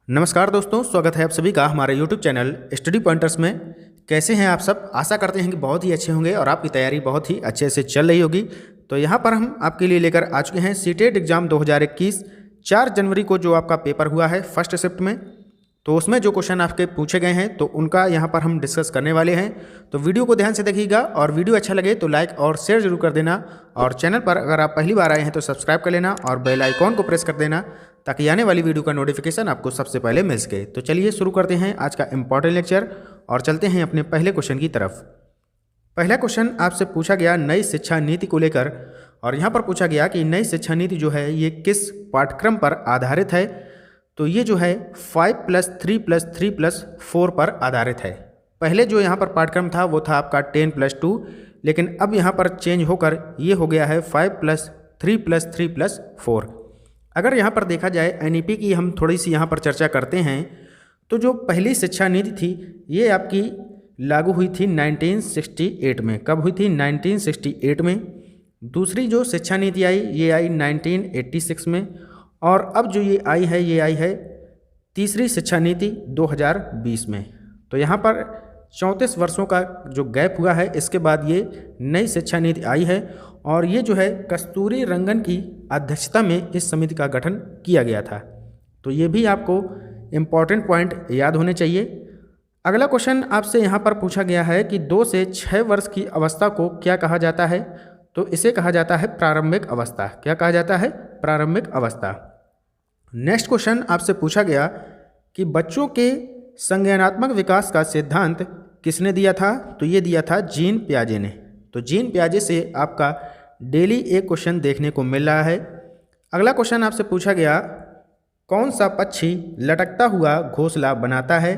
नमस्कार दोस्तों, स्वागत है आप सभी का हमारे YouTube चैनल स्टडी पॉइंटर्स में। कैसे हैं आप सब? आशा करते हैं कि बहुत ही अच्छे होंगे और आपकी तैयारी बहुत ही अच्छे से चल रही होगी। तो यहाँ पर हम आपके लिए लेकर आ चुके हैं सीटेट एग्जाम 2021 4 जनवरी को जो आपका पेपर हुआ है फर्स्ट शिफ्ट में। तो उसमें जो क्वेश्चन आपके पूछे गए हैं तो उनका यहाँ पर हम डिस्कस करने वाले हैं। तो वीडियो को ध्यान से देखिएगा और वीडियो अच्छा लगे तो लाइक और शेयर जरूर कर देना। और चैनल पर अगर आप पहली बार आए हैं तो सब्सक्राइब कर लेना और बेल आइकॉन को प्रेस कर देना ताकि आने वाली वीडियो का नोटिफिकेशन आपको सबसे पहले मिल सके। तो चलिए शुरू करते हैं आज का इम्पॉर्टेंट लेक्चर और चलते हैं अपने पहले क्वेश्चन की तरफ। पहला क्वेश्चन आपसे पूछा गया नई शिक्षा नीति को लेकर, और यहाँ पर पूछा गया कि नई शिक्षा नीति जो है ये किस पाठ्यक्रम पर आधारित है। तो ये जो है 5+3+3+4 पर आधारित है। पहले जो यहाँ पर पाठ्यक्रम था वो था आपका 10+2, लेकिन अब यहाँ पर चेंज होकर ये हो गया है 5+3+3+4। अगर यहाँ पर देखा जाए एनईपी की हम थोड़ी सी यहाँ पर चर्चा करते हैं तो जो पहली शिक्षा नीति थी ये आपकी लागू हुई थी 1968 में। कब हुई थी? 1968 में। दूसरी जो शिक्षा नीति आई ये आई 1986 में, और अब जो ये आई है तीसरी शिक्षा नीति 2020 में। तो यहाँ पर 34 वर्षों का जो गैप हुआ है इसके बाद ये नई शिक्षा नीति आई है, और ये जो है कस्तूरी रंगन की अध्यक्षता में इस समिति का गठन किया गया था। तो ये भी आपको इम्पॉर्टेंट पॉइंट याद होने चाहिए। अगला क्वेश्चन आपसे यहाँ पर पूछा गया है कि 2 से 6 वर्ष की अवस्था को क्या कहा जाता है। तो इसे कहा जाता है प्रारंभिक अवस्था। क्या कहा जाता है? प्रारंभिक अवस्था। नेक्स्ट क्वेश्चन आपसे पूछा गया कि बच्चों के संज्ञानात्मक विकास का सिद्धांत किसने दिया था। तो ये दिया था जीन पियाजे ने। तो जीन पियाजे से आपका डेली एक क्वेश्चन देखने को मिल रहा है। अगला क्वेश्चन आपसे पूछा गया कौन सा पक्षी लटकता हुआ घोंसला बनाता है।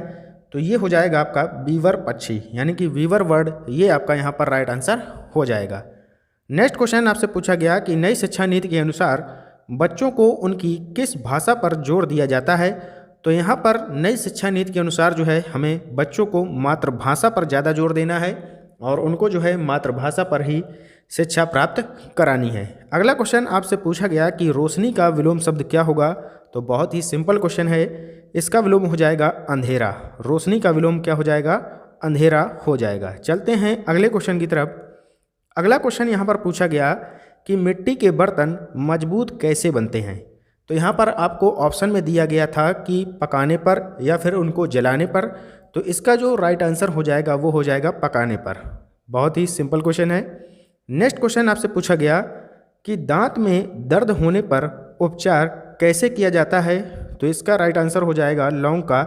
तो ये हो जाएगा आपका बीवर पक्षी, यानी कि वीवर बर्ड, ये आपका यहाँ पर राइट आंसर हो जाएगा। नेक्स्ट क्वेश्चन आपसे पूछा गया कि नई शिक्षा नीति के अनुसार बच्चों को उनकी किस भाषा पर जोर दिया जाता है। तो यहाँ पर नई शिक्षा नीति के अनुसार जो है हमें बच्चों को मातृभाषा पर ज़्यादा जोर देना है और उनको जो है मातृभाषा पर ही शिक्षा प्राप्त करानी है। अगला क्वेश्चन आपसे पूछा गया कि रोशनी का विलोम शब्द क्या होगा। तो बहुत ही सिंपल क्वेश्चन है, इसका विलोम हो जाएगा अंधेरा। रोशनी का विलोम क्या हो जाएगा? अंधेरा हो जाएगा। चलते हैं अगले क्वेश्चन की तरफ। अगला क्वेश्चन यहाँ पर पूछा गया कि मिट्टी के बर्तन मजबूत कैसे बनते हैं। तो यहाँ पर आपको ऑप्शन में दिया गया था कि पकाने पर या फिर उनको जलाने पर। तो इसका जो राइट आंसर हो जाएगा वो हो जाएगा पकाने पर। बहुत ही सिंपल क्वेश्चन है। नेक्स्ट क्वेश्चन आपसे पूछा गया कि दांत में दर्द होने पर उपचार कैसे किया जाता है। तो इसका राइट आंसर हो जाएगा लौंग का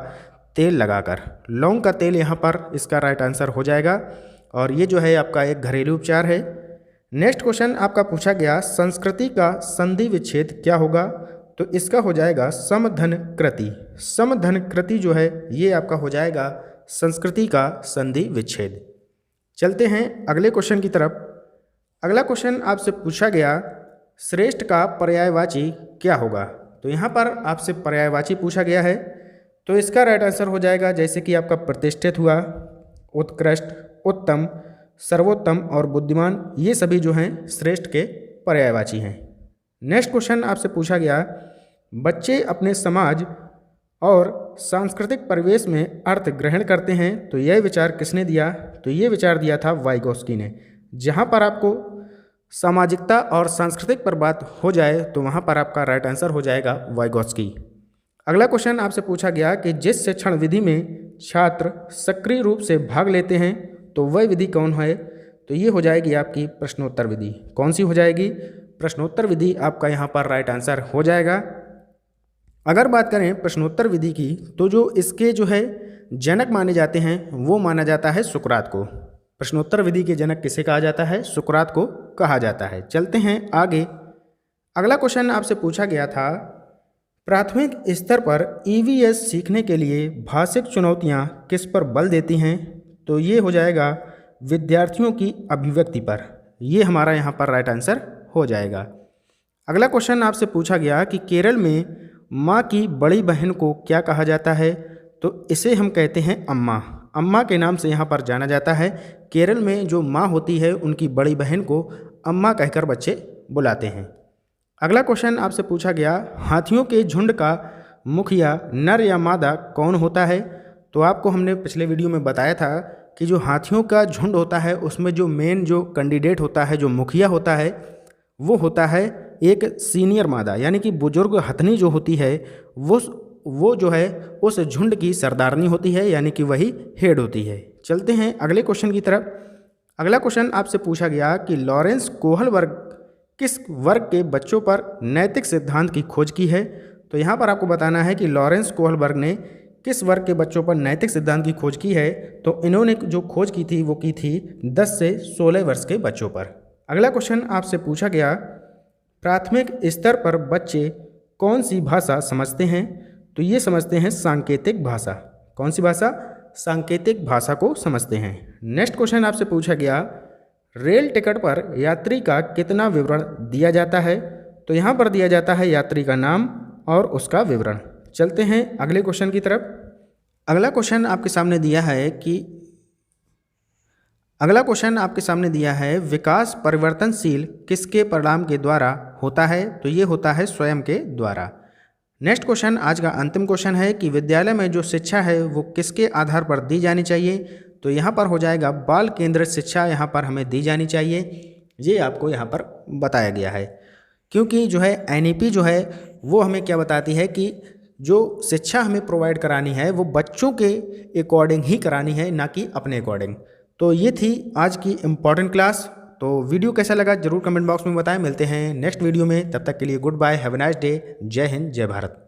तेल लगाकर। लौंग का तेल यहाँ पर इसका राइट आंसर हो जाएगा, और ये जो है आपका एक घरेलू उपचार है। नेक्स्ट क्वेश्चन आपका पूछा गया संस्कृति का संधि विच्छेद क्या होगा। तो इसका हो जाएगा समधन कृति। समधन कृति जो है ये आपका हो जाएगा संस्कृति का संधि विच्छेद। चलते हैं अगले क्वेश्चन की तरफ। अगला क्वेश्चन आपसे पूछा गया श्रेष्ठ का पर्यायवाची क्या होगा। तो यहाँ पर आपसे पर्यायवाची पूछा गया है। तो इसका राइट आंसर हो जाएगा जैसे कि आपका प्रतिष्ठित हुआ, उत्कृष्ट, उत्तम, सर्वोत्तम और बुद्धिमान, ये सभी जो हैं श्रेष्ठ के पर्यायवाची हैं। नेक्स्ट क्वेश्चन आपसे पूछा गया बच्चे अपने समाज और सांस्कृतिक परिवेश में अर्थ ग्रहण करते हैं। तो यह विचार किसने दिया। तो ये विचार दिया था वाइगोस्की ने। जहाँ पर आपको सामाजिकता और सांस्कृतिक पर बात हो जाए तो वहाँ पर आपका राइट आंसर हो जाएगा वाइगोस्की। अगला क्वेश्चन आपसे पूछा गया कि जिस शिक्षण विधि में छात्र सक्रिय रूप से भाग लेते हैं तो वह विधि कौन है। तो ये हो जाएगी आपकी प्रश्नोत्तर विधि। कौन सी हो जाएगी? प्रश्नोत्तर विधि आपका यहाँ पर राइट आंसर हो जाएगा। अगर बात करें प्रश्नोत्तर विधि की तो जो इसके जो है जनक माने जाते हैं वो माना जाता है सुकरात को। प्रश्नोत्तर विधि के जनक किसे कहा जाता है? सुकरात को कहा जाता है। चलते हैं आगे। अगला क्वेश्चन आपसे पूछा गया था प्राथमिक स्तर पर ईवीएस सीखने के लिए भाषिक चुनौतियाँ किस पर बल देती हैं। तो ये हो जाएगा विद्यार्थियों की अभिव्यक्ति पर। ये हमारा यहाँ पर राइट आंसर हो जाएगा। अगला क्वेश्चन आपसे पूछा गया कि केरल में माँ की बड़ी बहन को क्या कहा जाता है। तो इसे हम कहते हैं अम्मा। अम्मा के नाम से यहाँ पर जाना जाता है। केरल में जो माँ होती है उनकी बड़ी बहन को अम्मा कहकर बच्चे बुलाते हैं। अगला क्वेश्चन आपसे पूछा गया हाथियों के झुंड का मुखिया नर या मादा कौन होता है? तो आपको हमने पिछले वीडियो में बताया था कि जो हाथियों का झुंड होता है उसमें जो मेन जो कैंडिडेट होता है, जो मुखिया होता है, वो होता है एक सीनियर मादा, यानी कि बुजुर्ग हथनी जो होती है वो जो है उस झुंड की सरदारनी होती है, यानी कि वही हेड होती है। चलते हैं अगले क्वेश्चन की तरफ। अगला क्वेश्चन आपसे पूछा गया कि लॉरेंस कोहलबर्ग किस वर्ग के बच्चों पर नैतिक सिद्धांत की खोज की है? तो यहाँ पर आपको बताना है कि लॉरेंस कोहलबर्ग ने किस वर्ग के बच्चों पर नैतिक सिद्धांत की खोज की है। तो इन्होंने जो खोज की थी वो की थी 10 से 16 वर्ष के बच्चों पर। अगला क्वेश्चन आपसे पूछा गया प्राथमिक स्तर पर बच्चे कौन सी भाषा समझते हैं? तो ये समझते हैं सांकेतिक भाषा। कौन सी भाषा? सांकेतिक भाषा को समझते हैं। नेक्स्ट क्वेश्चन आपसे पूछा गया रेल टिकट पर यात्री का कितना विवरण दिया जाता है? तो यहाँ पर दिया जाता है यात्री का नाम और उसका विवरण। चलते हैं अगले क्वेश्चन की तरफ। अगला क्वेश्चन आपके सामने दिया है विकास परिवर्तनशील किसके परिणाम के द्वारा होता है? तो ये होता है स्वयं के द्वारा। नेक्स्ट क्वेश्चन आज का अंतिम क्वेश्चन है कि विद्यालय में जो शिक्षा है वो किसके आधार पर दी जानी चाहिए? तो यहाँ पर हो जाएगा बाल केंद्रित शिक्षा यहाँ पर हमें दी जानी चाहिए। ये आपको यहाँ पर बताया गया है, क्योंकि जो है एनईपी जो है वो हमें क्या बताती है कि जो शिक्षा हमें प्रोवाइड करानी है वो बच्चों के अकॉर्डिंग ही करानी है, ना कि अपने अकॉर्डिंग। तो ये थी आज की इम्पॉर्टेंट क्लास। तो वीडियो कैसा लगा जरूर कमेंट बॉक्स में बताएं। मिलते हैं नेक्स्ट वीडियो में, तब तक के लिए good bye, have a nice day. जय हिंद, जय भारत।